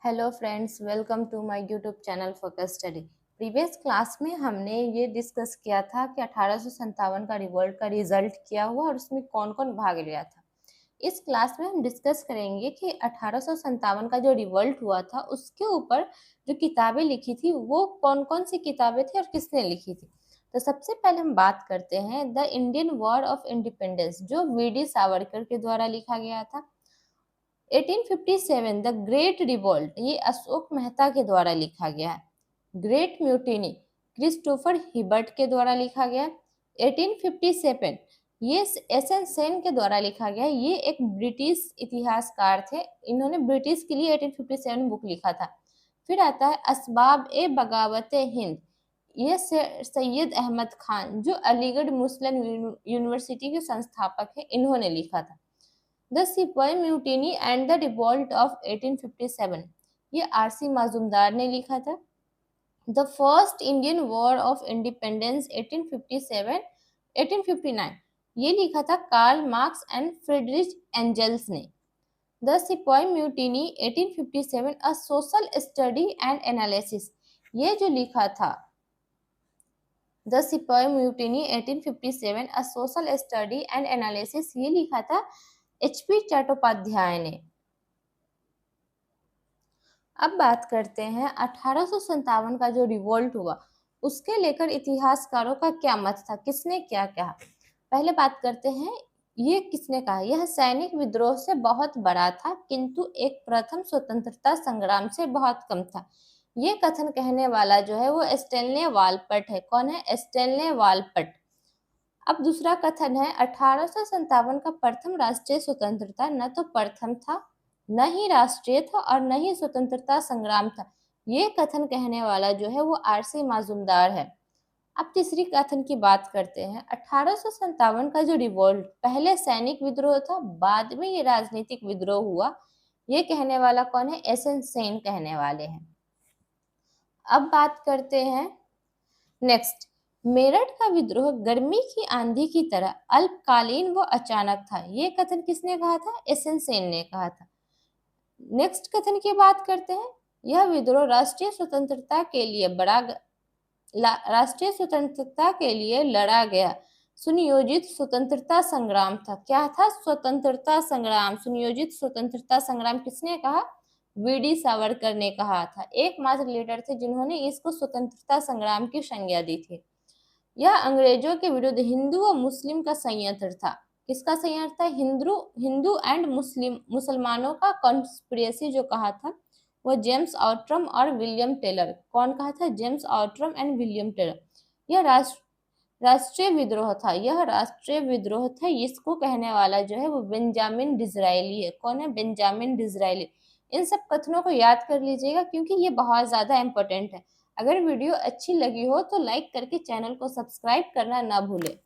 Hello friends, welcome to my YouTube channel focus study. Previous class में हमने ये discuss किया था कि 1857 का रिवोल्ट का रिजल्ट क्या हुआ और उसमें कौन कौन भाग लिया था। इस क्लास में हम डिस्कस करेंगे कि 1857 का जो रिवोल्ट हुआ था उसके ऊपर जो किताबें लिखी थी वो कौन कौन सी किताबें थी और किसने लिखी थी। तो सबसे पहले हम बात करते हैं the Indian war of independence, जो वी.डी. सावरकर के द्वारा लिखा गया था। 1857 द ग्रेट रिवोल्ट, ये अशोक मेहता के द्वारा लिखा गया है। ग्रेट म्यूटिनी क्रिस्टोफर हिबर्ट के द्वारा लिखा गया है। 1857 ये एस.एन. सेन के द्वारा लिखा गया है। ये एक ब्रिटिश इतिहासकार थे, इन्होंने ब्रिटिश के लिए 1857 बुक लिखा था। फिर आता है असबाब ए बगावत हिंद, ये सैयद अहमद खान जो अलीगढ़ मुस्लिम यूनिवर्सिटी के संस्थापक है, इन्होंने लिखा था। द सिपाही mutiny and the revolt of 1857, ये आर.सी. माजुमदार ने लिखा था। The first Indian war of independence 1857-1859, ये लिखा था कार्ल मार्क्स एंड फ्रीडरिच एंजल्स ने। द सिपाही mutiny 1857 a social study and analysis, ये जो लिखा था द सिपाही mutiny 1857 a social study and analysis, ये लिखा था एच.पी. चट्टोपाध्याय ने। अब बात करते हैं 1857 का जो रिवोल्ट हुआ उसके लेकर इतिहासकारों का क्या मत था, किसने क्या कहा। पहले बात करते हैं ये किसने कहा। यह सैनिक विद्रोह से बहुत बड़ा था किंतु एक प्रथम स्वतंत्रता संग्राम से बहुत कम था। ये कथन कहने वाला जो है वो स्टैनले वालपट है। कौन है? स्टैनले वालपट। अब दूसरा कथन है 1857 का प्रथम राष्ट्रीय स्वतंत्रता न तो प्रथम था, न ही राष्ट्रीय था और न ही स्वतंत्रता संग्राम था। ये कथन कहने वाला जो है वो आर.सी. माजुमदार है। अब तीसरी कथन की बात करते हैं। 1857 का जो रिवोल्ट पहले सैनिक विद्रोह था, बाद में ये राजनीतिक विद्रोह हुआ। ये कहने वाला कौन है? एस.एन. सेन कहने वाले हैं। अब बात करते हैं नेक्स्ट, मेरठ का विद्रोह गर्मी की आंधी की तरह अल्पकालीन व अचानक था। ये कथन किसने कहा था? एस.एन. सेन ने कहा था। नेक्स्ट कथन की बात करते हैं। यह विद्रोह राष्ट्रीय स्वतंत्रता के लिए लड़ा गया सुनियोजित स्वतंत्रता संग्राम था। क्या था? स्वतंत्रता संग्राम। सुनियोजित स्वतंत्रता संग्राम किसने कहा? वी.डी. सावरकर ने कहा था। एकमात्र लीडर थे जिन्होंने इसको स्वतंत्रता संग्राम की संज्ञा दी थी। यह अंग्रेजों के विरुद्ध हिंदू व मुस्लिम का संयंत्र था। किसका संयंत्र था? हिंदू एंड मुसलमानों का कॉन्स्पिरेसी जो कहा था वो जेम्स आउट्रम और विलियम टेलर। कौन कहा था? James Outram and William Taylor. यह राष्ट्रीय विद्रोह था। यह राष्ट्रीय विद्रोह था। इसको कहने वाला जो है वो बेंजामिन डिज़रायली है। कौन है? Benjamin Disraeli. इन सब कथनों को याद कर लीजिएगा क्योंकि ये बहुत ज़्यादा इम्पोर्टेंट है। अगर वीडियो अच्छी लगी हो तो लाइक करके चैनल को सब्सक्राइब करना ना भूलें।